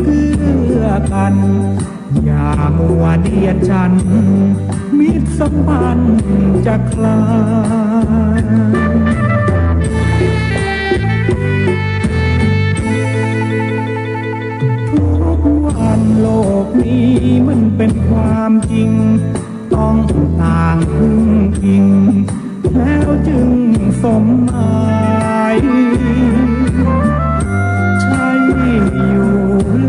เกื้อกันอย่ามัวเดียดฉันมิตรสัมพันธ์จะคลายทุกวันโลกนี้มันเป็นความจริงต้องต่างพึ่งพิงแล้วจึงสมหมายใช่อยู่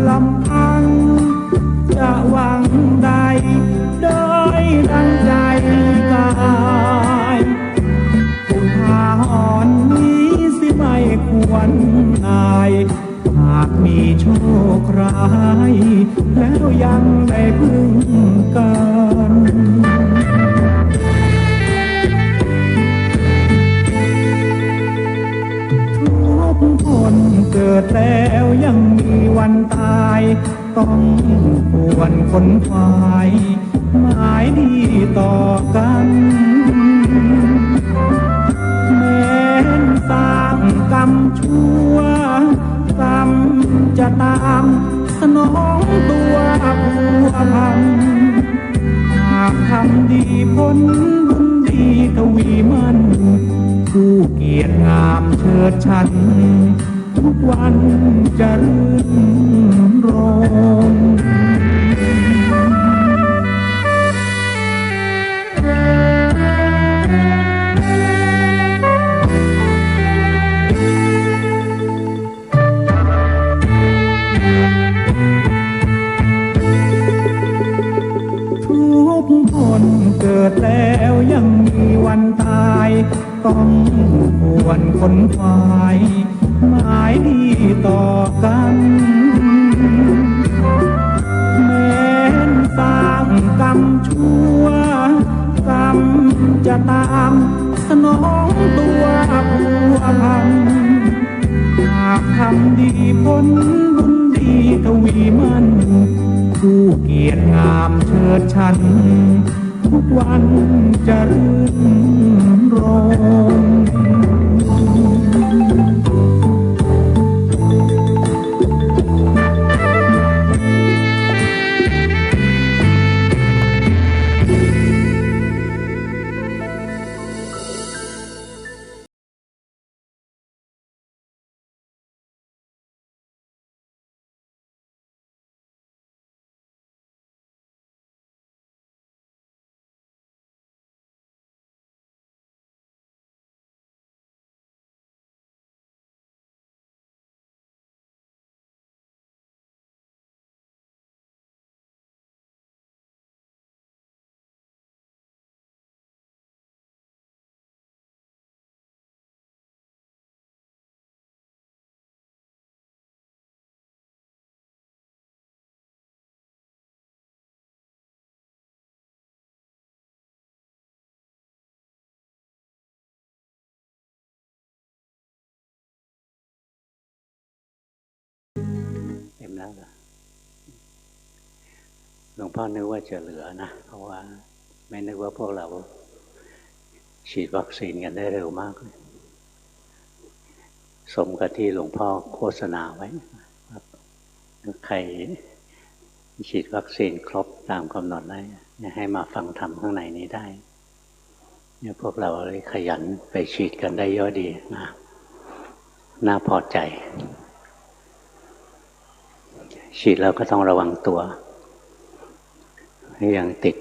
ลำพังจะหวังใดได้ดังใจกายอุทาหรณ์นี้สิไม่ควรอายหากมีโชคร้ายแล้วยังได้พึ่งกันทุกคนเกิดแล้วยังมีวันตายต้องควรขนขวายหมายดีต่อกันแม้นสร้างกรรมชั่วกรรมจะตามสนองตัวผัวพันหากทำดีผลบุญดีทวีมันผู้เกียรติงามเชิดชันทุกวันจะรื่นรมทุกคนเกิดแล้วยังมีวันตายต้องควรขนขวายหมายดีต่อกันแม้นสร้างกรรมชั่วกรรมจะตามสนองตัวผัวพันหากทำดีผลบุญดีทวีมันผู้เกียรติงามเชิดชันทุกวันจะรื่นรมเต็มแล้วเหรอหลวงพ่อนึกว่าจะเหลือนะเพราะว่าไม่นึกว่าพวกเราฉีดวัคซีนกันได้เร็วมากเลยสมกับที่หลวงพ่อโฆษณาไว้ใครฉีดวัคซีนครบตามกำหนดได้ให้มาฟังธรรมข้างในนี้ได้เนี่ยพวกเราเลยขยันไปฉีดกันได้เยอะดีนะน่าพอใจฉีดแล้วก็ต้องระวังตัวยังติด